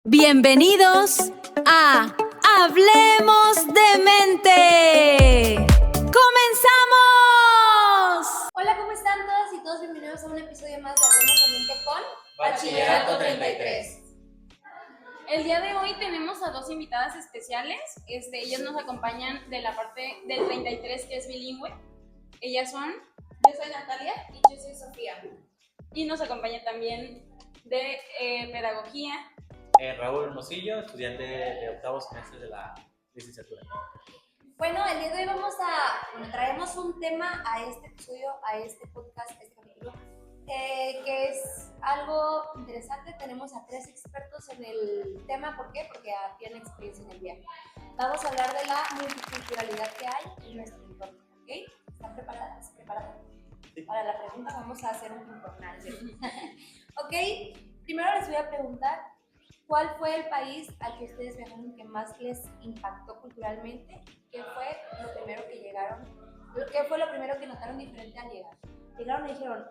Bienvenidos a Hablemos de Mente. ¡Comenzamos! Hola, ¿cómo están todas y todos? Bienvenidos a un episodio más de Hablemos de Mente con Bachillerato 33. El día de hoy tenemos a dos invitadas especiales. Ellas nos acompañan de la parte del 33 que es bilingüe. Ellas son... Yo soy Natalia y yo soy Sofía. Y nos acompaña también de pedagogía. Raúl Hermosillo, estudiante de octavo semestre de la licenciatura. Bueno, el día de hoy traemos un tema a este episodio, a este podcast, a este capítulo, que es algo interesante. Tenemos a 3 expertos en el tema. ¿Por qué? Porque tienen experiencia en el viaje. Vamos a hablar de la multiculturalidad que hay en nuestro entorno, ¿ok? ¿Están preparadas? ¿Preparadas? Sí. Para la pregunta vamos a hacer un ping-pong. Ok, primero les voy a preguntar, ¿cuál fue el país al que ustedes viajaron que más les impactó culturalmente? ¿Qué fue lo primero que llegaron? ¿Qué fue lo primero que notaron diferente al llegar? Llegaron y dijeron,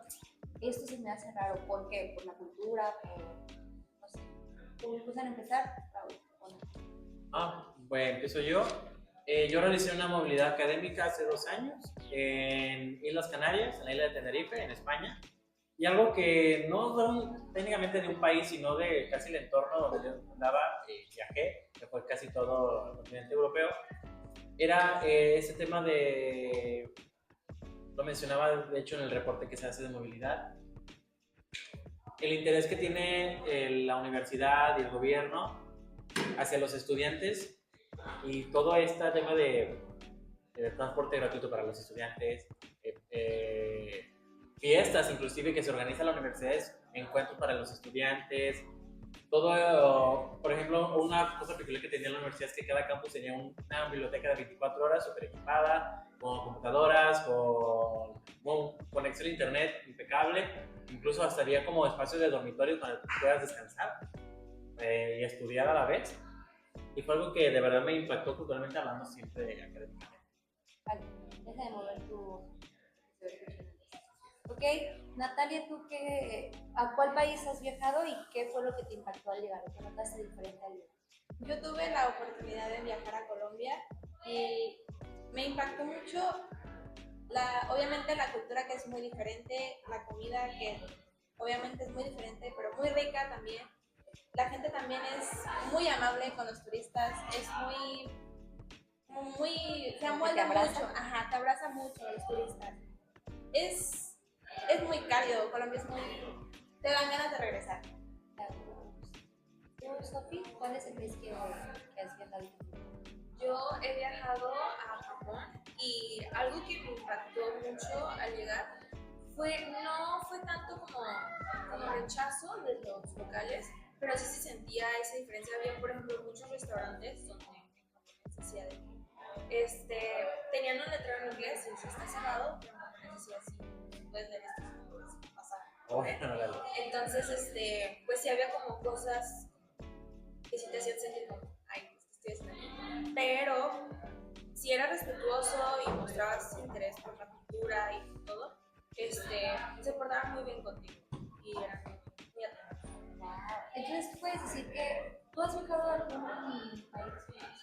esto se me hace raro. ¿Por qué? ¿Por la cultura? ¿Por, no sé? ¿Cómo empiezan a empezar, Raúl? Bueno, empiezo yo. Yo realicé una movilidad académica hace 2 años en Islas Canarias, en la isla de Tenerife, en España. Y algo que no técnicamente de un país, sino de casi el entorno donde yo andaba, viajé, que fue casi todo el continente europeo, era ese tema de, lo mencionaba de hecho en el reporte que se hace de movilidad, el interés que tiene la universidad y el gobierno hacia los estudiantes y todo este tema de transporte gratuito para los estudiantes, fiestas inclusive que se organiza en la universidad, encuentros para los estudiantes, todo. Por ejemplo, una cosa peculiar que tenía la universidad es que cada campus tenía una biblioteca de 24 horas súper equipada, con computadoras, con conexión a internet impecable, incluso hasta había como espacios de dormitorio para que puedas descansar y estudiar a la vez. Y fue algo que de verdad me impactó culturalmente, hablando siempre académicamente. Vale, deja de mover tu... Ok, Natalia, ¿tú a cuál país has viajado y qué fue lo que te impactó al llegar? ¿Qué notaste diferente al llegar? Yo tuve la oportunidad de viajar a Colombia y me impactó mucho, obviamente la cultura, que es muy diferente, la comida, que obviamente es muy diferente, pero muy rica también. La gente también es muy amable con los turistas, es se amolda mucho, te abraza mucho a los turistas. Es muy cálido, Colombia es muy... te dan ganas de regresar. ¿Tú, Sofi, cuál es el país que has viajado? Yo he viajado a Japón y algo que me impactó mucho al llegar no fue tanto como rechazo de los locales, pero sí se sentía esa diferencia. Había, por ejemplo, muchos restaurantes donde en japonés decía tenían un letrero en inglés y decía está cerrado, pero en japonés decía así, puedes leer esto si puedes pasar. Entonces, pues sí había como cosas que sí te hacían sentir como, ay, estoy haciendo aquí. Pero si eras respetuoso y mostrabas interés por la cultura y todo, se portaban muy bien contigo y eran muy atentos. Entonces, ¿tú puedes decir que tú has viajado a algún país?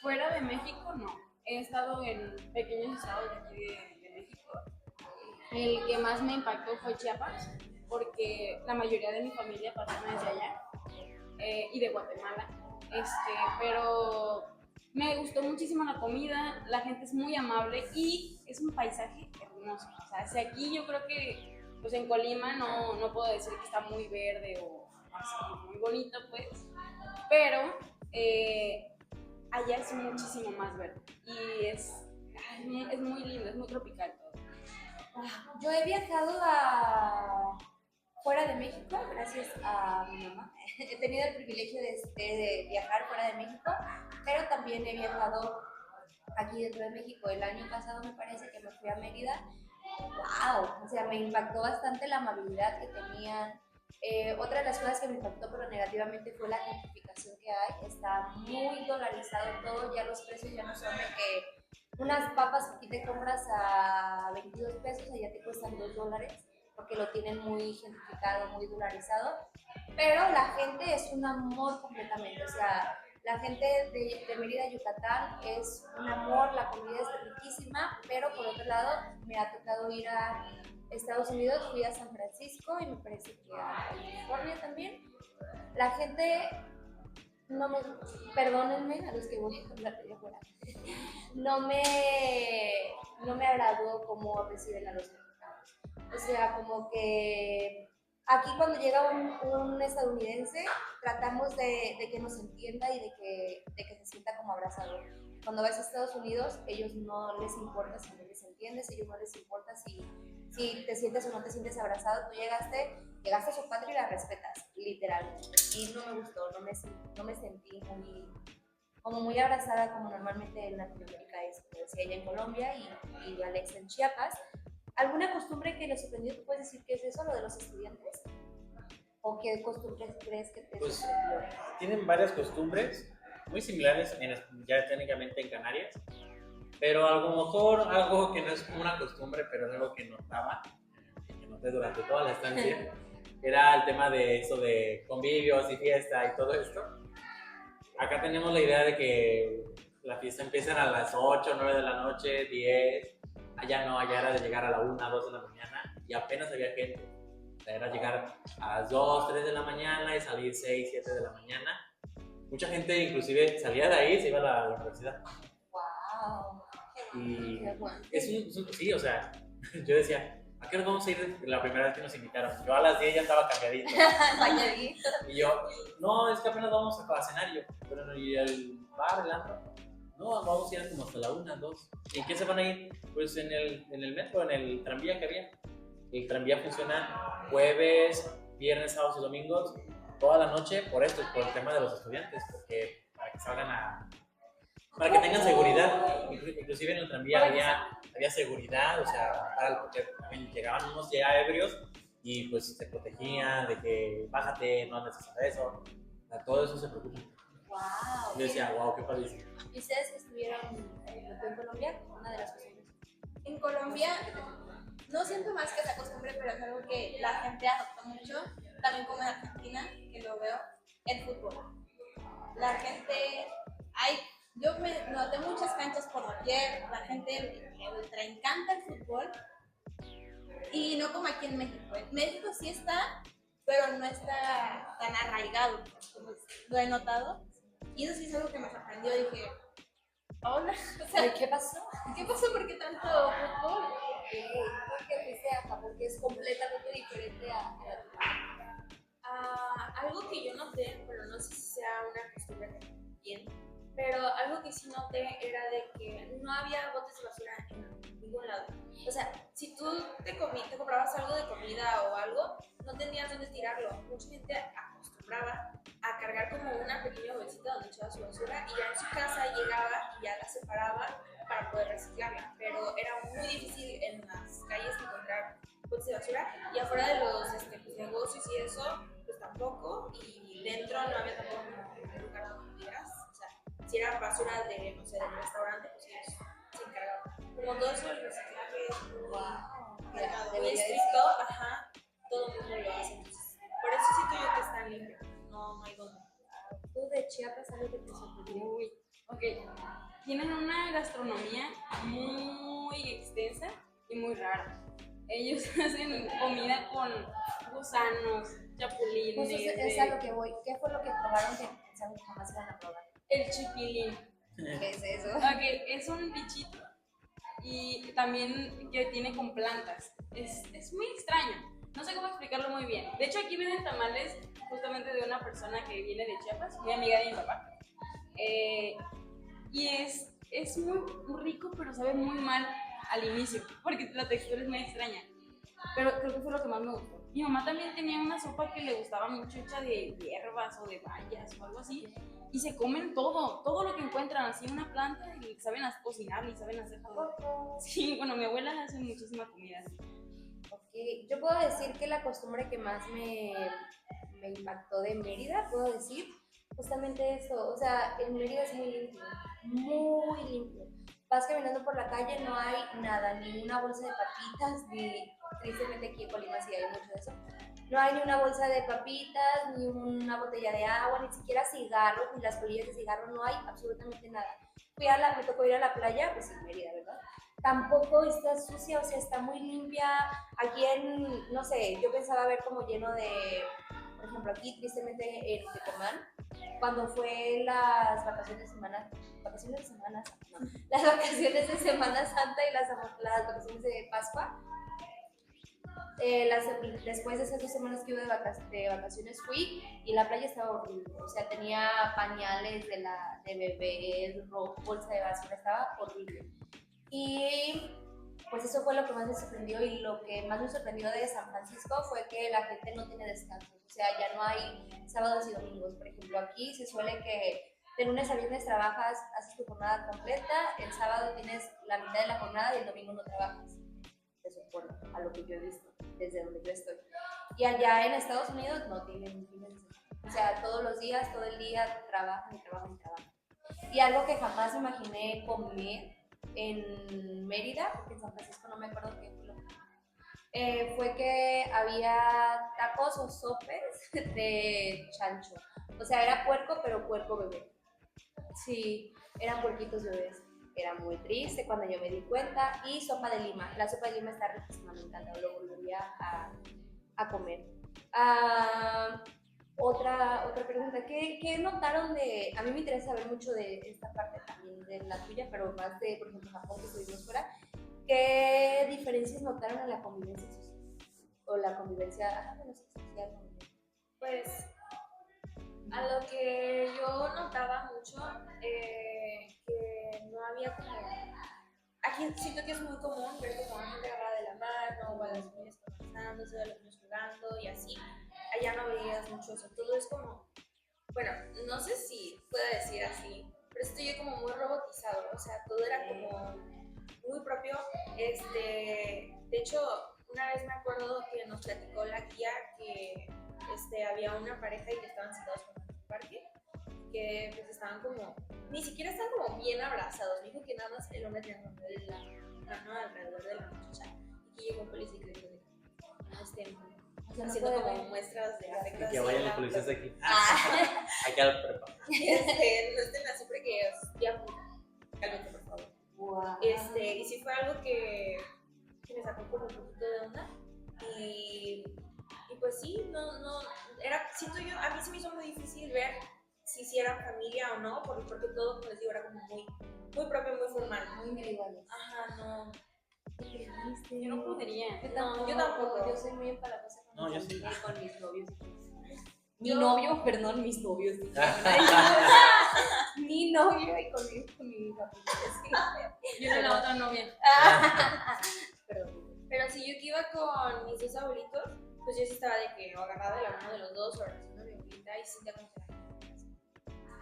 Fuera de México, no. He estado en pequeños estados de aquí de México. El que más me impactó fue Chiapas, porque la mayoría de mi familia paterna es de allá y de Guatemala. Pero me gustó muchísimo la comida, la gente es muy amable y es un paisaje hermoso. O sea, si aquí yo creo que pues en Colima no puedo decir que está muy verde o así, muy bonito pues, pero allá es muchísimo más verde y es muy lindo, es muy tropical todo. Yo he viajado fuera de México, gracias a mi mamá. He tenido el privilegio de viajar fuera de México, pero también he viajado aquí dentro de México. El año pasado me parece que me fui a Mérida. ¡Wow! O sea, me impactó bastante la amabilidad que tenían. Otra de las cosas que me impactó pero negativamente fue la gentrificación que hay. Está muy dolarizado todo, ya los precios ya no son de que unas papas aquí te compras a 22 pesos, allá te cuestan $2, porque lo tienen muy gentrificado, muy dolarizado, pero la gente es un amor completamente, o sea, la gente de Mérida, Yucatán es un amor, la comida es riquísima, pero por otro lado me ha tocado ir a Estados Unidos, fui a San Francisco y me parece que a California también. La gente, no me, perdónenme a los que voy a hablar de afuera, no me agradó cómo reciben a los mexicanos. O sea, como que aquí cuando llega un estadounidense, tratamos de que nos entienda y de que se sienta como abrazador. Cuando vas a Estados Unidos, ellos no les importa si no les entiendes, ellos no les importa si te sientes o no te sientes abrazado. Tú llegaste a su patria y la respetas, literalmente. Y no me gustó, no me sentí muy abrazada como normalmente en Latinoamérica es, como decía ella en Colombia y Alex en Chiapas. ¿Alguna costumbre que les sorprendió? ¿Tú puedes decir qué es eso, lo de los estudiantes? ¿O qué costumbres crees que te Pues sorprendió? tienen varias costumbres muy similares ya técnicamente en Canarias, pero a lo mejor algo que no es como una costumbre, pero es algo que que noté durante toda la estancia, era el tema de eso de convivios y fiesta y todo esto. Acá tenemos la idea de que la fiesta empieza a las 8, 9 de la noche, 10. Allá no, allá era de llegar a la 1, 2 de la mañana y apenas había gente. O sea, era llegar a las 2, 3 de la mañana y salir 6, 7 de la mañana. Mucha gente inclusive salía de ahí y se iba a la universidad. ¡Wow! Y Qué bueno. sí, o sea, yo decía, ¿a qué nos vamos a ir la primera vez que nos invitaron? Yo a las 10 ya estaba cambiadito. Bañadito. Y yo, no, es que apenas vamos a cenar. Y yo, pero no, y el bar, el antro. No, vamos a ir como hasta la 1, 2. ¿Y en qué se van a ir? Pues en el metro, en el tranvía que había. El tranvía funciona jueves, viernes, sábados y domingos, toda la noche, por esto, por el tema de los estudiantes, porque para que salgan para que tengan seguridad. Inclusive en el tranvía había seguridad, o sea, porque llegaban unos ya ebrios y pues se protegían de que bájate, no necesitas eso, o sea, todo eso se preocupa. ¡Wow! Yo decía, wow, qué padrísimo. ¿Y ustedes que estuvieron en Colombia? Una de las costumbres. En Colombia no siento más que esa costumbre, pero es algo que la gente adopta mucho, también como en Argentina, que lo veo, el fútbol. La gente, yo me noté muchas canchas por doquier, la gente le encanta el fútbol, y no como aquí en México. En México sí está, pero no está tan arraigado, como lo he notado, y eso sí es algo que me sorprendió, dije, hola, o sea, ¿Qué pasó? ¿qué pasó? ¿Por qué tanto fútbol? Porque fuiste acá, porque es completamente diferente a Algo que yo noté, pero no sé si sea una costumbre bien, pero algo que sí noté era de que no había botes de basura en ningún lado. O sea, si tú te comprabas algo de comida o algo, no tenías dónde tirarlo. Mucha gente acostumbraba a cargar como una pequeña bolsita donde echaba su basura y ya en su casa llegaba y ya la separaba para poder reciclarla. Pero era muy difícil en las calles encontrar botes de basura y afuera de los pues, negocios y eso, pues tampoco. Y dentro no había tampoco un lugar donde tiras. O sea, si era basura de, no sé, del restaurante, pues ellos se encargaban. Como todo eso del reciclaje es muy estricto, ajá, todo el mundo lo hace. Entonces, por eso siento yo que están limpios, no hay donde. ¿Tú de Chiapas algo que te sorprendió? Uy, ok. Tienen una gastronomía muy extensa y muy rara. Ellos hacen comida con gusanos, chapulines. Pues es a lo que voy. ¿Qué fue lo que probaron que pensaron que jamás iban a probar? El chipilín. ¿Qué es eso? Ok, es un bichito y también que tiene con plantas. Es muy extraño. No sé cómo explicarlo muy bien. De hecho, aquí venden tamales justamente de una persona que viene de Chiapas, muy amiga de mi papá. Y es muy rico, pero sabe muy mal al inicio, porque la textura es muy extraña. Pero creo que fue lo que más me gustó. Mi mamá también tenía una sopa que le gustaba mucho, hecha de hierbas o de bayas o algo así. Y se comen todo lo que encuentran, así una planta, y saben cocinar y saben hacer todo. Sí, bueno, mi abuela hace muchísima comida así. Okay. Yo puedo decir que la costumbre que más me impactó de Mérida, puedo decir, justamente eso. O sea, en Mérida es muy limpio, muy limpio. Vas caminando por la calle, no hay nada, ni una bolsa de papitas, ni tristemente aquí en Colima sí hay mucho de eso. No hay ni una bolsa de papitas, ni una botella de agua, ni siquiera cigarros, ni las colillas de cigarro, no hay absolutamente nada. Me tocó ir a la playa, pues en Mérida, ¿verdad? Tampoco está sucia, o sea, está muy limpia. Aquí no sé, yo pensaba ver como lleno de, por ejemplo, aquí tristemente en Tecomán, cuando fue las vacaciones de Semana Santa, no, las vacaciones de Semana Santa y las vacaciones de Pascua, después de esas 2 semanas que hubo de vacaciones fui y la playa estaba horrible, o sea, tenía pañales de bebés, bolsa de basura, estaba horrible. Y pues eso fue lo que más me sorprendió, y lo que más me sorprendió de San Francisco fue que la gente no tiene descansos, o sea, ya no hay sábados y domingos. Por ejemplo, aquí se suele que de lunes a viernes trabajas, haces tu jornada completa, el sábado tienes la mitad de la jornada y el domingo no trabajas. Eso es por a lo que yo he visto desde donde yo estoy. Y allá en Estados Unidos no tienen fines de semana. O sea, todos los días, todo el día trabajan y trabajan y trabajan. Y algo que jamás imaginé comer en Mérida, porque en San Francisco no me acuerdo qué fue lo que fue que había tacos o sopes de chancho. O sea, era puerco, pero puerco bebé. Sí, eran puerquitos bebés. Era muy triste cuando yo me di cuenta. Y sopa de lima. La sopa de lima está riquísima, me encanta. Lo volvería a comer. Otra pregunta. ¿Qué notaron de...? A mí me interesa saber mucho de esta parte también de la tuya, pero más de, por ejemplo, Japón, que estuvimos fuera. ¿Qué diferencias notaron en la convivencia social? O la convivencia social. Pues a lo que yo notaba mucho, que no había como... Aquí siento que es muy común ver como a gente agarrada de la mano, o a las niñas conversándose, a los niños jugando y así. Allá no veías mucho eso, todo es como... Bueno, no sé si puedo decir así, pero estoy como muy robotizado, o sea, todo era como muy propio. De hecho, una vez me acuerdo que nos platicó la guía que había una pareja y que estaban sentados en un parque, que pues estaban como, ni siquiera estaban como bien abrazados. Me dijo que nada más el hombre tenía la mano alrededor de la muchacha y que llegó un policía y que dijo haciendo como muestras de afecto. Que vayan los policías aquí. Aquí al prepa. No estén así porque ya cálmate, por favor. Wow. Y sí fue algo que me sacó como un poquito de onda. Y pues sí, siento yo, a mí se me hizo muy difícil ver si eran familia o no, porque todo, como les digo, era como muy, muy propio, muy formal. Muy individuales. Ajá, no. Yo no podría. Yo tampoco. Yo soy muy empalagosa con No, yo sí. Con mis novios. Mis novios. Mi novio y con mi familia. Yo era la otra novia. Perdón. Pero si yo que iba con mis 2 abuelitos, pues yo sí estaba de que o agarrada de la mano de los dos o abrazando a mi abuelita y sí sentía como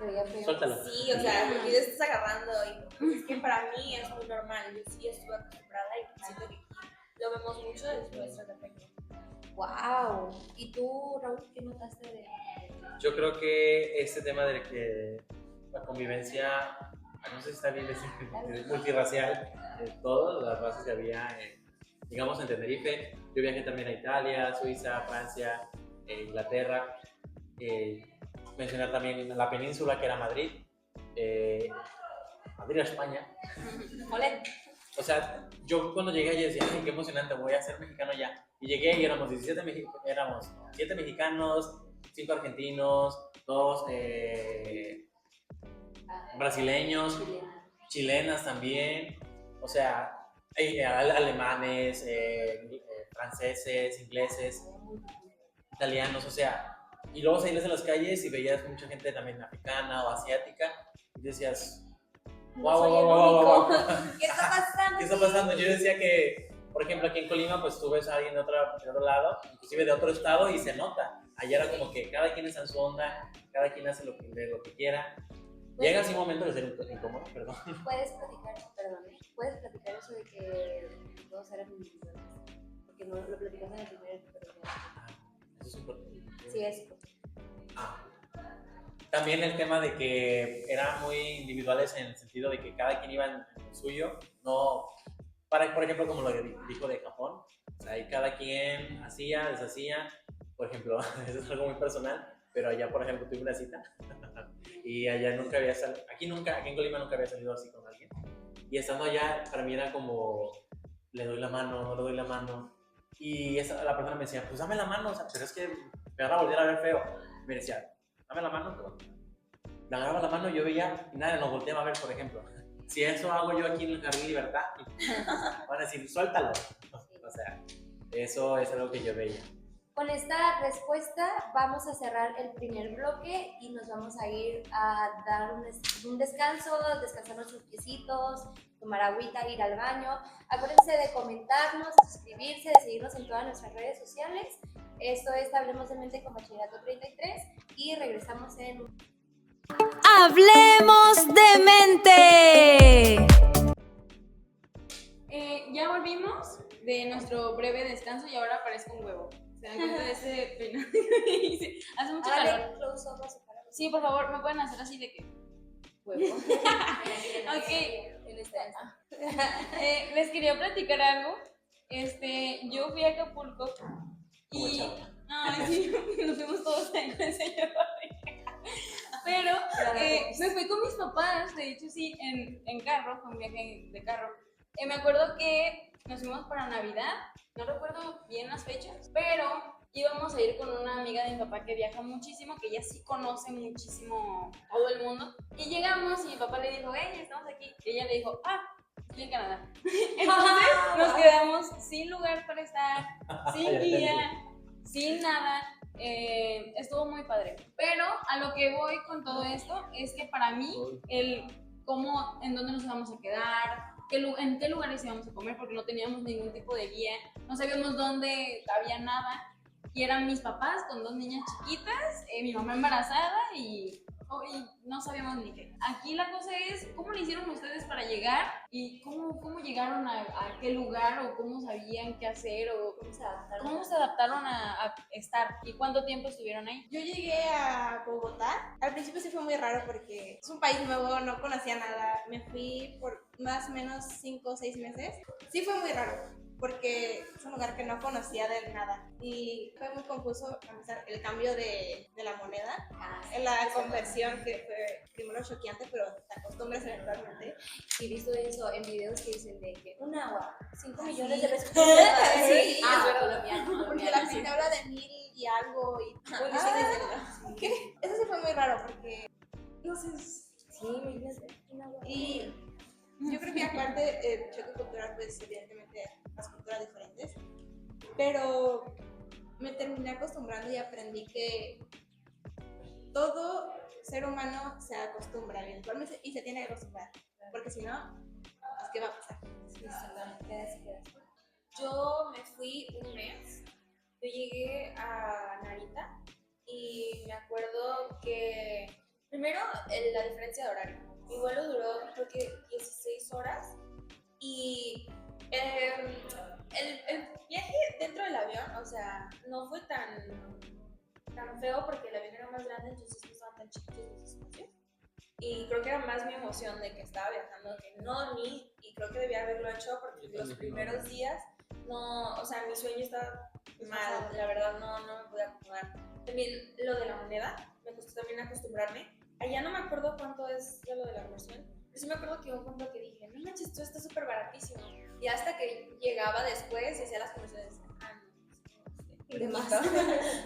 Te veía feo. Suéltalo. sí, o sea, porque yo estás agarrando y pues, es que para mí es muy normal. Yo sí estuve acostumbrada y siento que lo vemos mucho desde nuestra perspectiva. Wow. ¿Y tú, Raúl, qué notaste de...? Yo creo que este tema de que la convivencia, no sé si está bien decir, multirracial, todas las razas que había, digamos, en Tenerife. Yo viajé también a Italia, Suiza, Francia, Inglaterra. Mencionar también la península, que era Madrid, España. Olé. O sea, yo cuando llegué allí decía, ay, qué emocionante, voy a ser mexicano ya. Y llegué y éramos 7 mexicanos, 5 argentinos, 2 brasileños, chilenas también, o sea, alemanes, franceses, ingleses, italianos, o sea, y luego salías en las calles y veías mucha gente también africana o asiática y decías, wow. ¿Qué está pasando? ¿Qué está pasando? Yo decía que, por ejemplo, aquí en Colima, pues tú ves a alguien de otro lado, inclusive de otro estado, y se nota. Allá era como que cada quien está en su onda, cada quien hace lo que quiera. Llega así un momento de ser incómodo, perdón. ¿Puedes platicar eso de que todos eran individuales? Porque no lo platicamos en el primer programa. Eso es importante. Sí, eso. También el tema de que eran muy individuales en el sentido de que cada quien iba en lo suyo, no, por ejemplo, como lo dijo de Japón, O sea, ahí cada quien hacía, deshacía. Por ejemplo, eso es algo muy personal, pero allá, por ejemplo, tuve una cita y allá nunca había salido, aquí en Colima nunca había salido así con alguien. Y estando allá, para mí era como, le doy la mano, no le doy la mano. Y la persona me decía, pues dame la mano, o sea, pero es que me van a volver a ver feo. Me decía, dame la mano, pero me agarraba la mano y yo veía y nadie nos volteaba a ver, por ejemplo. Si eso hago yo aquí en el Jardín Libertad, van a decir, suéltalo. O sea, eso es algo que yo veía. Con esta respuesta vamos a cerrar el primer bloque y nos vamos a ir a dar un descanso, descansar nuestros piecitos, tomar agüita, ir al baño. Acuérdense de comentarnos, de suscribirse, de seguirnos en todas nuestras redes sociales. Esto es Hablemos de Mente con Bachillerato 33 y regresamos en un... ¡Hablemos de mente! Ya volvimos de nuestro breve descanso y ahora parezco un huevo. ¿Se dan cuenta de ese peinado que hice? Hace mucho calor. Sí, por favor, me pueden hacer así de que huevo. Ok. Les quería platicar algo. Yo fui a Acapulco y sí, nos fuimos todos ahí con el señor Rodríguez. Pero me fui con mis papás, de hecho sí, en carro, fue un viaje de carro. Me acuerdo que nos fuimos para Navidad, no recuerdo bien las fechas, pero íbamos a ir con una amiga de mi papá que viaja muchísimo, que ella sí conoce muchísimo todo el mundo. Y llegamos y mi papá le dijo, hey, estamos aquí. Y ella le dijo, estoy en Canadá. Entonces nos quedamos sin lugar para estar, sin guía, sin nada. Estuvo muy padre. Pero a lo que voy con todo esto es que para mí, en dónde nos íbamos a quedar, en qué lugares íbamos a comer, porque no teníamos ningún tipo de guía, no sabíamos dónde había nada. Y eran mis papás con 2 niñas chiquitas, mi mamá embarazada y no sabíamos ni qué. Aquí la cosa es, ¿cómo le hicieron ustedes para llegar? ¿Y cómo llegaron a qué lugar? ¿O cómo sabían qué hacer? ¿O cómo se adaptaron a estar? ¿Y cuánto tiempo estuvieron ahí? Yo llegué a Bogotá. Al principio sí fue muy raro porque es un país nuevo, no conocía nada. Me fui por más o menos 5 o 6 meses. Sí fue muy raro porque es un lugar que no conocía de nada y fue muy confuso empezar el cambio de la moneda, en la conversión, que fue primero choqueante, pero te acostumbras eventualmente. Y visto eso en videos que dicen de que un agua, 5 millones Sí. de pesos. Sí, Colombiano. porque la gente habla de 1000 y algo y ¿qué? Eso sí fue muy raro porque no sé. Sí, imagínate, un agua. Y yo creo que aparte el choque cultural, pues evidentemente las culturas diferentes, pero me terminé acostumbrando y aprendí que todo ser humano se acostumbra eventualmente y se tiene que acostumbrar, porque si no, pues ¿qué va a pasar? Sí, quedas. Yo me fui un mes. Yo llegué a Narita y me acuerdo que primero la diferencia de horario. Mi vuelo duró creo que 16 horas y el viaje dentro del avión, o sea, no fue tan feo porque el avión era más grande, entonces no estaban tan chiquitos los espacios. Y creo que era más mi emoción de que estaba viajando que no dormí, y creo que debía haberlo hecho porque los primeros días no, o sea, mi sueño estaba mal, la verdad no me pude acomodar. También lo de la moneda, me costó también acostumbrarme. Allá no me acuerdo cuánto es lo de la conversión, pero sí me acuerdo que hubo un punto que dije, no manches, esto está súper baratísimo. Y hasta que llegaba después y hacía las conversiones, De más.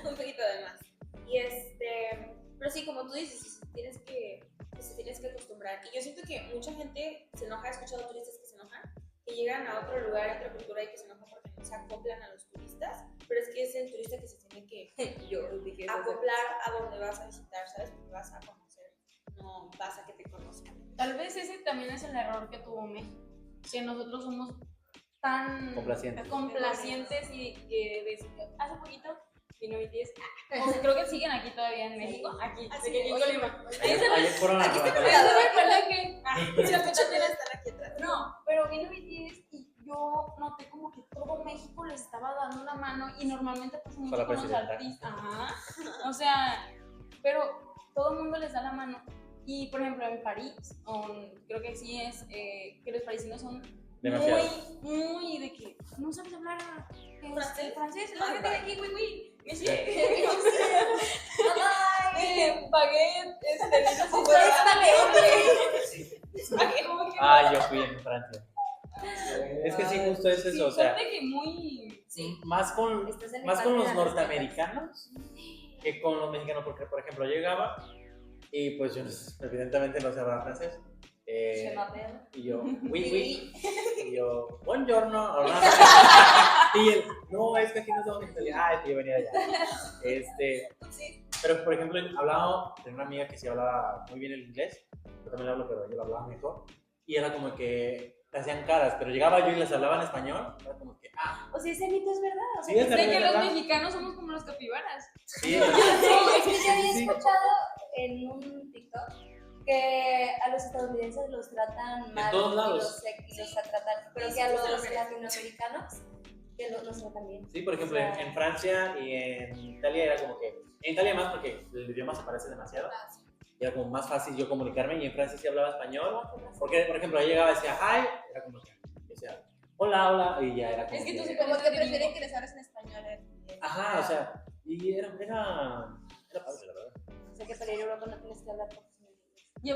un poquito de más. Y pero sí, como tú dices, se tienes que acostumbrar. Y yo siento que mucha gente se enoja, he escuchado turistas que se enojan, que llegan a otro lugar, a otra cultura y que se enojan porque no se acoplan a los turistas, pero es que es el turista que se tiene que acoplar a donde vas a visitar, ¿sabes? Porque vas a conocer, no vas a que te conozcan. Tal vez ese también es el error que tuvo México, que nosotros somos tan complacientes y que hace poquito vino BTS, o sea, creo que siguen aquí todavía en México, aquí, en Colima. Ayer fueron a No, pero vino BTS y yo noté como que todo México les estaba dando una mano y normalmente pasa mucho con los artistas. Ajá. O sea, pero todo el mundo les da la mano. Y por ejemplo en París, creo que sí es que los parisinos son Demasiado. muy de que no sabes hablar francés. Lárgate de aquí, güey. Baguette, Ah, yo fui en Francia. Es que sí, justo es eso, o sea, que muy... más con Estás en los España, norteamericanos que con los mexicanos, porque por ejemplo llegaba y pues yo evidentemente no sabía francés. Je m'appelle. Y yo, oui. Y yo, buongiorno. Hola. Y él, no, es que aquí no estamos en Italia. Ah, es que yo venía de allá. Pero por ejemplo, tenía una amiga que sí hablaba muy bien el inglés. Yo también lo hablo, pero yo lo hablaba mejor. Y era como que te hacían caras, pero llegaba yo y les hablaba en español. Era como que, O sea, ese mito es verdad. O sea, sí, es De que los verdad. mexicanos somos como los capibaras. Sí, es que yo había sí. escuchado en un TikTok que a los estadounidenses los tratan mal todos lados. y los tratan, pero que a los latinoamericanos que los tratan bien. Sí, por ejemplo, en Francia y en Italia era como que, en Italia más porque el idioma se parece demasiado, y era como más fácil yo comunicarme, y en Francia sí hablaba español, porque por ejemplo ahí llegaba y decía hi, era como que decía hola, y ya era como Es que tú sí Como que pareces prefieren gringo. que les hables en español. ajá, o sea, y era padre, la verdad. O sea, que para ir a Europa no tienes que hablar por Yo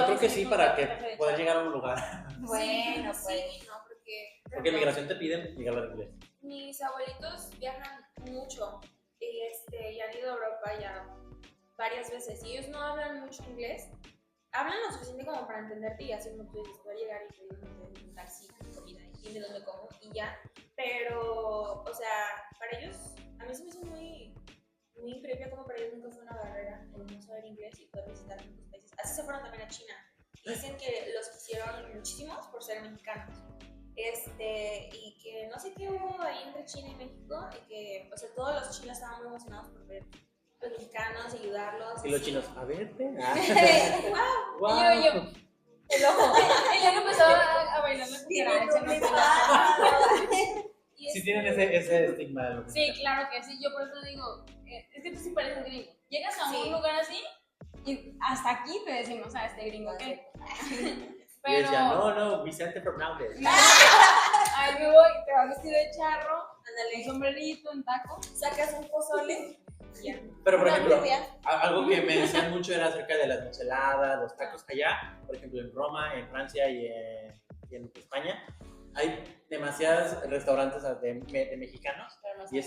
creo que sí, para que puedas llegar a un lugar, Bueno, pues. Sí, no, porque... porque en migración te piden llegar al inglés. Mis abuelitos viajan mucho y han ido a Europa ya varias veces y ellos no hablan mucho inglés. Hablan lo suficiente como para entenderte y así como tú dices, puedo llegar y pedir un taxi, comida y dime dónde como y ya. Pero, o sea, para ellos, a mí se me hizo muy increíble como para ellos nunca fue una barrera el no saber inglés y poder visitar muchos países. Así se fueron también a China. Dicen que los quisieron muchísimos por ser mexicanos. Y que no sé qué hubo ahí entre China y México, y que, o sea, todos los chinos estaban muy emocionados por ver los mexicanos y ayudarlos. Y los chinos, a verte. ¡Wow! Y yo, el ojo. Y yo empezaba a bailar la cucaracha. Sí tienen ese estigma de lo que Sí, claro que sí. Yo por eso digo, es que tú sí pareces gringo. Llegas a Sí. un lugar así y hasta aquí te decimos, este gringo qué. Y decía, no, Vicente Fernández. Ahí me voy, te vas vestido de charro, un Ándale, sombrerito, un taco. sacas un pozole. Pero por Una ejemplo, rubia. algo que me decían mucho era acerca de las micheladas, los tacos allá, por ejemplo en Roma, en Francia y en España, hay demasiados restaurantes de mexicanos, y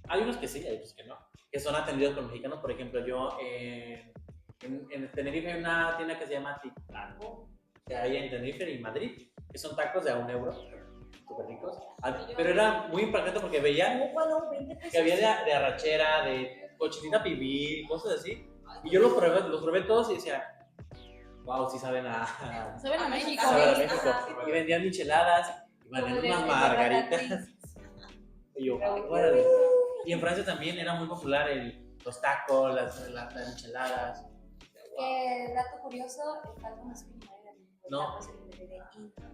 hay unos que sí, hay otros que no, que son atendidos por mexicanos. Por ejemplo, yo en Tenerife hay una tienda que se llama Taco, que hay en Tenerife y Madrid, que son tacos de a €1, súper ricos. Pero era muy impactante porque veía que había de arrachera, de cochinita pibil, cosas así. Y yo los probé todos y decía, wow, sí saben a ¿Saben a México? saben a México. Ajá. Y vendían micheladas, y vendían Como unas de margaritas. Y yo, órale. Y en Francia también era muy popular los tacos, las micheladas. Que dato curioso, el taco no es originario de México, el No. taco es originario de India.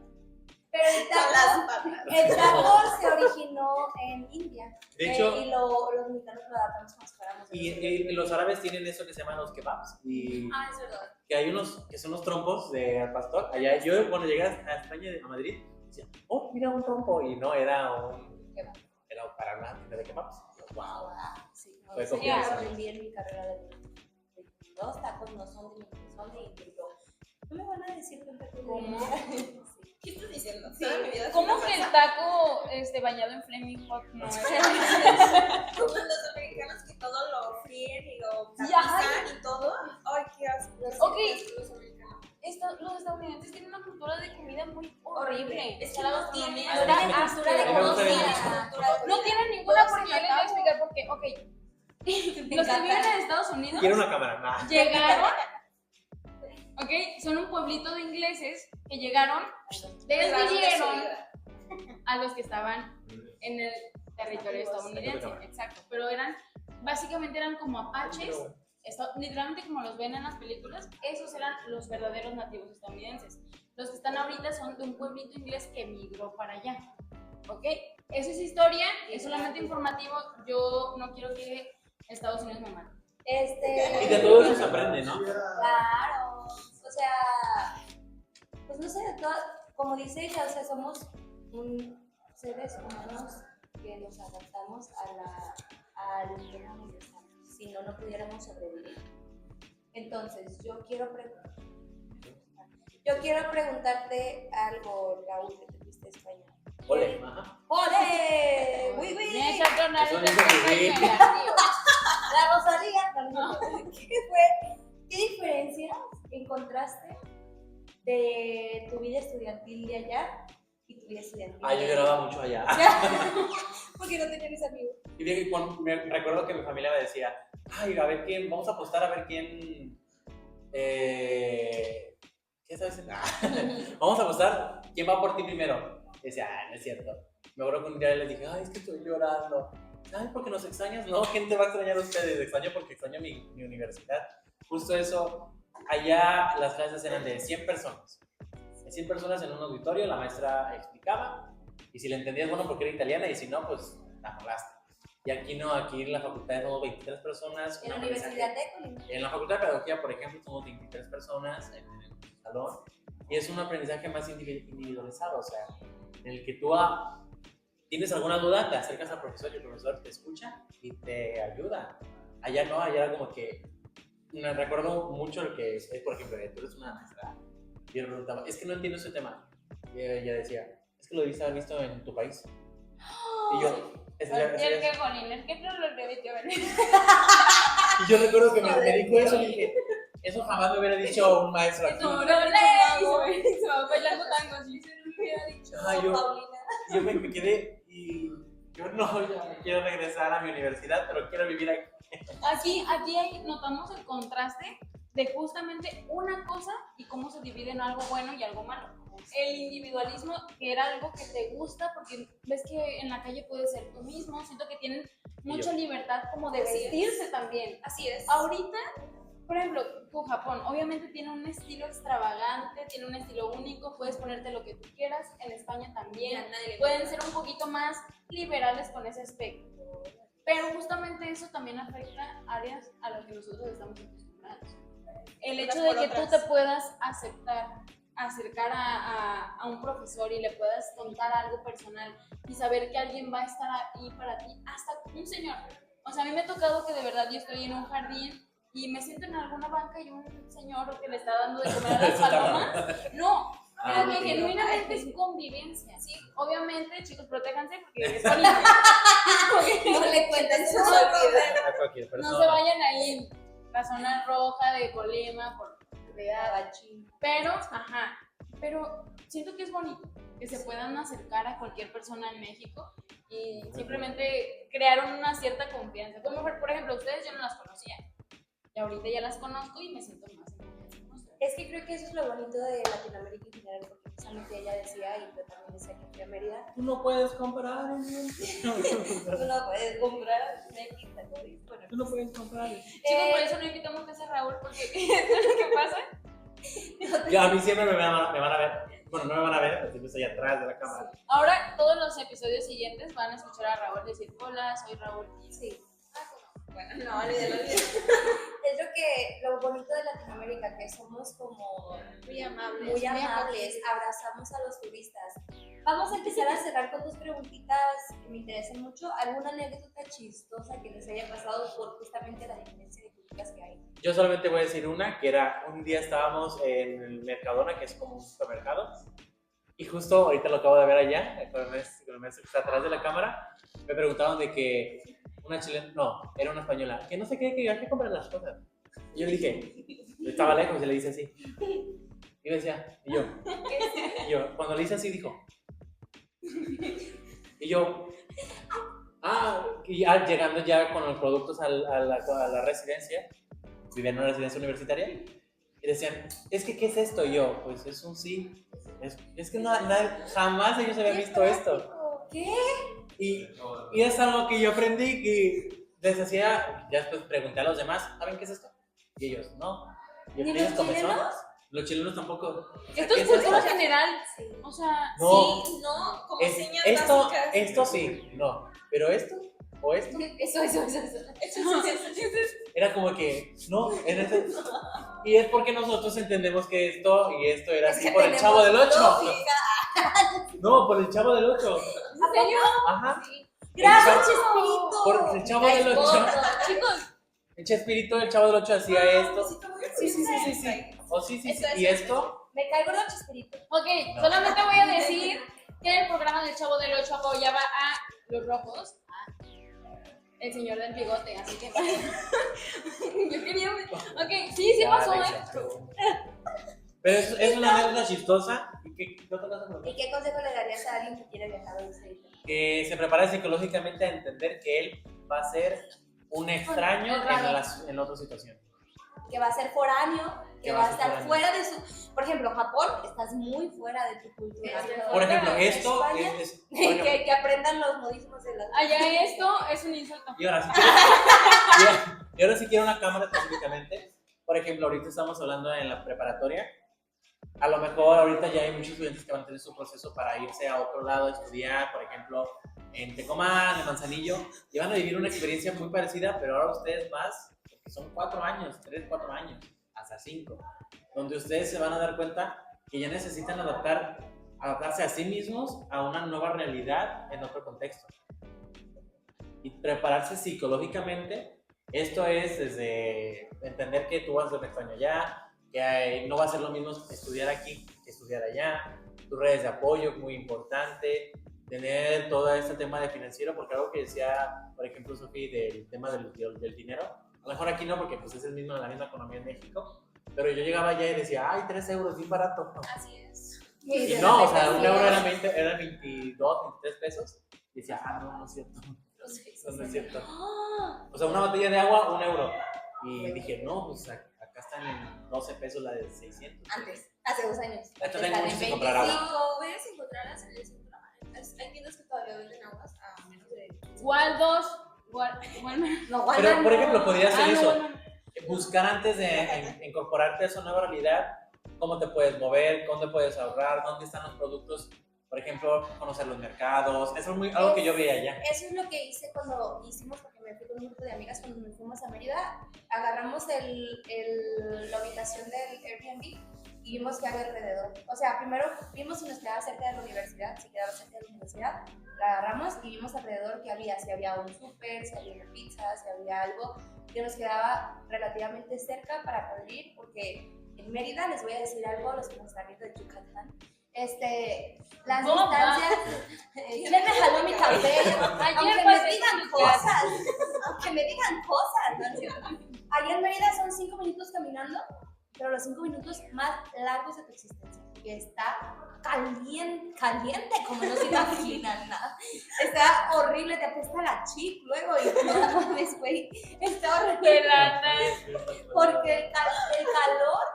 Pero el taco se originó en India. De hecho, Y los mexicanos lo adaptamos como si fuéramos. y los árabes tienen eso que se llaman los kebabs. Y Ah, es verdad. que hay unos que son los trompos de al pastor. Allá, yo cuando llegué a España, a Madrid, decía, oh, mira un trompo. Y no, era para una tienda de kebabs. Wow. Sí, Fue eso confianza. ya aprendí en mi carrera de los tacos no son de México, son de India. Y yo, no me van a decir que ¿Cómo? Sí. ¿Qué estás diciendo? Sí. Toda mi vida fue ¿Cómo una que el farsa. taco bañado en Flaming Hot no es? Como los americanos que todo lo fríen y lo Ya. tapizan y todo. Ay, qué asco. Ok. Qué asco los americanos. Los estadounidenses tienen una cultura de comida muy Horrible. horrible. Es que no tienen Ah, una sí. cultura de A mí me gusta comida. bien. No tienen ninguna porque yo les voy a explicar por qué. Ok, los que viven en Estados Unidos Quiero una cámara. Nah. llegaron, ok, son un pueblito de ingleses que llegaron, desvivieron a los que estaban en el territorio estadounidense, exacto, pero básicamente eran como apaches, literalmente como los ven en las películas, esos eran los verdaderos nativos estadounidenses. Los que están ahorita son de un pueblito inglés que migró para allá, ¿ok? Eso es historia, es solamente informativo, yo no quiero que Estados Unidos me mate. Y de todo eso se aprende, ¿no? Claro. O sea, pues no sé, como dice ella, o sea, somos seres humanos que nos adaptamos al entorno donde estamos. Si no, no pudiéramos sobrevivir. Entonces, yo quiero preguntarte algo, Raúl, que te fuiste a España. Ole, ajá. ¡Ole! ¡Uy, uy! Esa tonalidad Eso dice que sí. La Rosalía. ¿Qué diferencias encontraste de tu vida estudiantil de allá y tu vida estudiantil Yo lloraba mucho allá. Porque no tenía mis amigos. Y bien, me recuerdo que mi familia me decía, ay, a ver quién, vamos a apostar a ver quién, ¿qué sabes? Vamos a apostar quién va por ti primero. Y decía, no es cierto. Me acuerdo que un día les dije, ay, es que estoy llorando. Ay, ¿porque nos extrañas? No, ¿quién te va a extrañar a ustedes? Extraño porque extraño mi universidad. Justo eso, allá las clases eran de 100 personas. De 100 personas en un auditorio, la maestra explicaba. Y si le entendías, bueno, porque era italiana, y si no, pues la molaste. Y aquí no, aquí en la facultad somos 23 personas. En la Universidad de Colima. En la facultad de pedagogía, por ejemplo, somos 23 personas en el salón. Y es un aprendizaje más individualizado, o sea, en el que tú tienes alguna duda, te acercas al profesor y el profesor te escucha y te ayuda. Allá no, allá era como que, me recuerdo mucho el que es, por ejemplo, tú eres una maestra. Y yo le preguntaba, es que no entiendo ese tema. Y ella decía, es que lo debiste haber visto en tu país. Y yo, que Jolín, es que no lo repitió. y yo recuerdo que me dijo eso y dije, eso jamás me hubiera dicho un maestro aquí. Se va bailando tango, sí, se lo hubiera dicho. Yo me quedé y yo no, ya me quiero regresar a mi universidad, pero quiero vivir aquí. Aquí notamos el contraste de justamente una cosa y cómo se divide en algo bueno y algo malo. El individualismo, que era algo que te gusta, porque ves que en la calle puedes ser tú mismo, siento que tienen mucha libertad como de vestirse también. Así es. Ahorita, por ejemplo, tu Japón, obviamente tiene un estilo extravagante, tiene un estilo único, puedes ponerte lo que tú quieras, en España también, pueden ser un poquito más liberales con ese aspecto. Pero justamente eso también afecta áreas a las que nosotros estamos acostumbrados. El hecho de que tú te puedas acercar a un profesor y le puedas contar algo personal y saber que alguien va a estar ahí para ti, hasta un señor. O sea, a mí me ha tocado que de verdad yo estoy en un jardín y me siento en alguna banca y un señor que le está dando de comer a las palomas. No, pero que genuinamente es convivencia. Sí, obviamente, chicos, protéjanse porque es bonito. No le cuenten su vida. A cualquier persona. No se vayan ahí en la zona roja de Colima por pero siento que es bonito que se puedan acercar a cualquier persona en México y simplemente crear una cierta confianza. Como por ejemplo, ustedes yo no las conocía y ahorita ya las conozco y me siento más en confianza con ustedes. Es que creo que eso es lo bonito de Latinoamérica en general, porque justamente ella decía, y yo también decía que fui a Mérida. Tú no puedes comprar. Tú no puedes comprar. Bueno, Tú no puedes comprar. Chicos, por eso no invitamos a ese Raúl, porque ¿qué pasa? Ya, a mí siempre me van a ver. Bueno, no me van a ver, porque estoy allá atrás de la cámara. Ahora, todos los episodios siguientes van a escuchar a Raúl decir, hola, soy Raúl. Sí. Bueno, no, olvídalo. Es lo bonito de Latinoamérica, que somos como Muy amables. muy amables, abrazamos a los turistas. Vamos a empezar a cerrar con dos preguntitas que me interesan mucho. ¿Alguna anécdota chistosa que les haya pasado por justamente la diferencia de culturas que hay? Yo solamente voy a decir una, que era, un día estábamos en el Mercadona, que es como un supermercado, y justo ahorita lo acabo de ver allá, con el maestro que está atrás de la cámara, me preguntaban de que una chilena, no, era una española, que no sé qué, que compran las cosas. Y yo le dije, estaba lejos y le dice así. Y me decía, y yo, cuando le hice así, dijo. Y yo, y ya llegando ya con los productos a la residencia, vivía en una residencia universitaria, y decían, es que, ¿qué es esto? Y yo, pues es un sí. Es que jamás ellos habían visto esto. ¿Qué? Y es algo que yo aprendí, que les hacía, ya después pregunté a los demás, ¿saben qué es esto? Y ellos, no. Y ¿Ni ellos los chilenos? Los chilenos tampoco. O sea, Esto ¿qué es es cultura esto? general. Sí. O sea, No. Sí, no, como Es- señas esto, básicas. esto sí, no. Pero esto, o esto, Eso. Eso es. era como que, no, era eso. Y es porque nosotros entendemos que esto y esto era Es así que por el tenemos Chavo del 8. lógica. No, por el Chavo del 8. ¿En serio? Ajá. Gracias, El Chespirito. Por el Chavo del 8. Chicos, El Chespirito, el Chavo del 8 hacía esto. Sí. O sí. Eso es, ¿Y esto? Me cae gordo Chespirito. ok, No. solamente voy a decir que en el programa del Chavo del 8 apoyaba a los rojos, a el señor del bigote, así que yo quería... Ok, sí pasó, Pero es una anécdota chistosa. ¿Y qué otra cosa me ¿Y qué consejo le darías a alguien que quiere viajar a usted? Que se prepare psicológicamente a entender que él va a ser un extraño en otra situación. Que va a ser foráneo, que va a estar fuera de su... Por ejemplo, Japón, estás muy fuera de tu cultura. Por ejemplo, esto España, es por ejemplo, que aprendan los modismos de las... allá esto es un insulto. y ahora sí quiero una cámara específicamente. Por ejemplo, ahorita estamos hablando en la preparatoria. A lo mejor ahorita ya hay muchos estudiantes que van a tener su proceso para irse a otro lado a estudiar, por ejemplo, en Tecomán, en Manzanillo, y van a vivir una experiencia muy parecida, pero ahora ustedes más, porque son 4 años, 3, 4 años, hasta 5, donde ustedes se van a dar cuenta que ya necesitan adaptarse a sí mismos a una nueva realidad en otro contexto. Y prepararse psicológicamente, esto es desde entender que tú vas a ser un extraño allá, que no va a ser lo mismo estudiar aquí que estudiar allá, tus redes de apoyo, muy importante, tener todo este tema de financiero, porque algo que decía, por ejemplo, Sofía, del tema del dinero, a lo mejor aquí no, porque pues es la misma economía en México, pero yo llegaba allá y decía, ay, 3 euros, bien barato. Así es. Y no, o sea, un euro era 22, 23 pesos, y decía, no es cierto, no es cierto. O sea, una botella de agua, 1 euro. Y dije, no, pues acá están en 12 pesos la de 600. Antes, hace 2 años. Entonces hay Están mucho en que comprar agua. 25. Puedes encontrarlas en el centro. Hay tiendas que todavía venden aguas a menos de... Waldos, No, Pero, por ejemplo, podrías hacer eso. no. Buscar antes de incorporarte a esa nueva realidad, cómo te puedes mover, dónde puedes ahorrar, dónde están los productos, por ejemplo, conocer los mercados. Eso es algo que yo veía allá. Eso es lo que hice cuando hicimos, porque me fui con un grupo de amigas cuando nos fuimos a Mérida. Agarramos la habitación del Airbnb y vimos qué había alrededor. O sea, primero vimos si nos quedaba cerca de la universidad, si quedaba cerca de la universidad, la agarramos y vimos alrededor qué había, si había un súper, si había una pizza, si había algo que nos quedaba relativamente cerca para poder ir, porque en Mérida, les voy a decir algo a los que nos están viendo de Yucatán, las distancias, ¿quién me jaló mi cabello? Aunque me digan cosas, ¿no es cierto? Allá en Mérida son 5 minutos caminando, pero los 5 minutos más largos de tu existencia, que está caliente, como no se imaginan nada. Está horrible, te apesta la chip luego y no mames, güey, está horrible. Porque el calor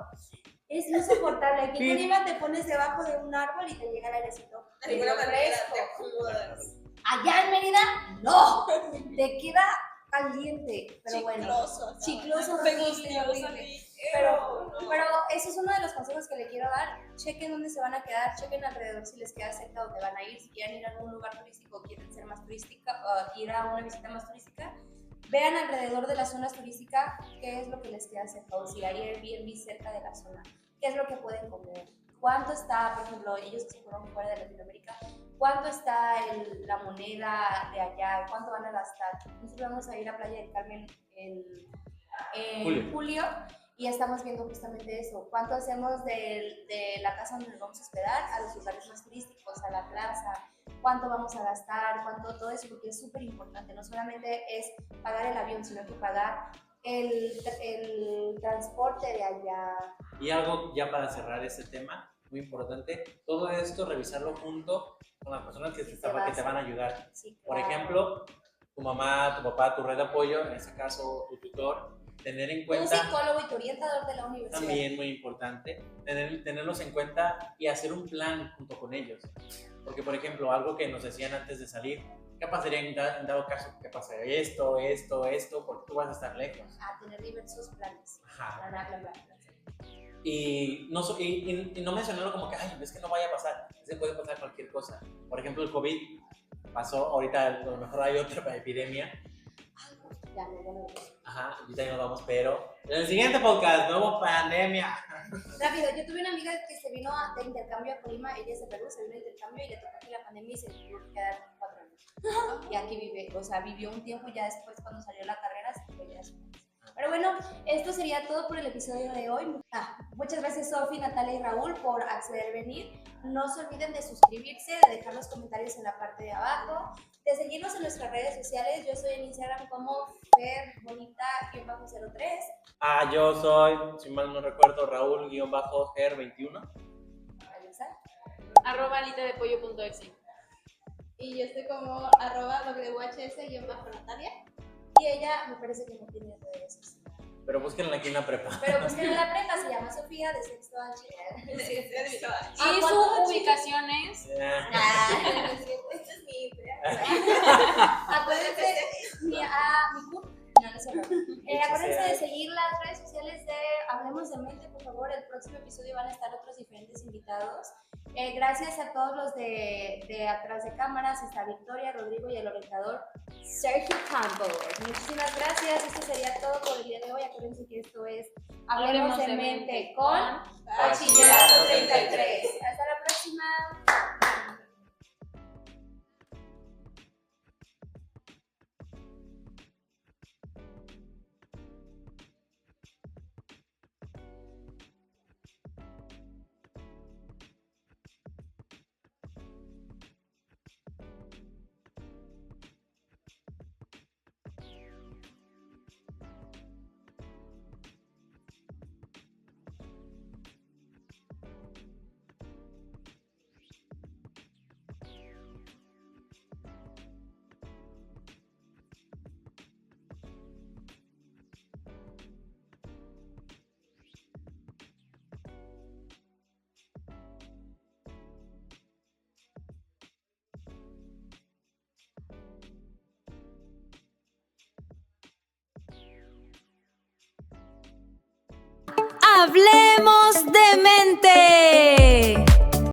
es insoportable. Aquí en Lima te pones debajo de un árbol y te llega el airecito fresco. Allá en Mérida, no, te queda caliente, pero chicloso, horrible. Pero ese es uno de los consejos que le quiero dar. Chequen dónde se van a quedar, chequen alrededor si les queda cerca donde van a ir. Si quieren ir a algún lugar turístico, quieren ser más turística, ir a una visita más turística, vean alrededor de las zonas turísticas qué es lo que les queda cerca, o si hay Airbnb cerca de la zona, qué es lo que pueden comer, cuánto está, por ejemplo, ellos que se fueron fuera de Latinoamérica, cuánto está la moneda de allá, cuánto van a gastar. Nosotros vamos a ir a Playa del Carmen en julio y estamos viendo justamente eso, cuánto hacemos de la casa donde nos vamos a hospedar a los lugares más turísticos, a la plaza, cuánto vamos a gastar, cuánto todo eso, porque es súper importante. No solamente es pagar el avión, sino que pagar el transporte de allá. Y algo ya para cerrar este tema, muy importante, todo esto revisarlo junto con las personas que te van a ayudar. Sí, Por claro. ejemplo, tu mamá, tu papá, tu red de apoyo, en este caso tu tutor, tener en cuenta... Un psicólogo y tu orientador de la universidad. También muy importante, tenerlos en cuenta y hacer un plan junto con ellos. Porque, por ejemplo, algo que nos decían antes de salir, ¿qué pasaría en dado caso que pase esto? Porque tú vas a estar lejos. A tener diversos planes. Ajá. Bla. Y no mencionarlo como que, ay, es que no vaya a pasar. Es que puede pasar cualquier cosa. Por ejemplo, el COVID pasó, ahorita a lo mejor hay otra epidemia. Ya, nos vamos. Ajá, y también nos vamos, pero en el siguiente podcast, nuevo pandemia. Rápido, yo tuve una amiga que se vino de intercambio a Colima, ella es de Perú, se vino de intercambio y le tocó aquí la pandemia y se tuvo que quedar 4 años. Y aquí vive, o sea, vivió un tiempo ya después cuando salió la carrera, se fue ya a su país. Pero bueno, esto sería todo por el episodio de hoy. Muchas gracias Sofi, Natalia y Raúl por acceder a venir. No se olviden de suscribirse, de dejar los comentarios en la parte de abajo, de seguirnos en nuestras redes sociales. Yo estoy en Instagram como ferbonita-03. Yo soy, si mal no recuerdo, Raúl-Ger21. Alisa. @alitadepollo.exe. Y yo estoy como @whs_Natalia. Y ella me parece que no tiene redes sociales. Pero búsquenla aquí en la prepa. Pero pues que en la prepa se llama Sofía de sexto H. Y su ubicación es. Este es mi Acuérdense, mi CUR. No, no es cierto. Acuérdense de seguir las redes sociales de Hablemos de Mente, por favor. El próximo episodio van a estar otros diferentes invitados. Gracias a todos los de atrás de cámaras. Está Victoria, Rodrigo y el orientador Sergio Campos. Muchísimas gracias. Esto sería todo por el día de hoy. Acuérdense que esto es Hablemos de Mente con Bachillerato 33. Hasta la próxima. Hablemos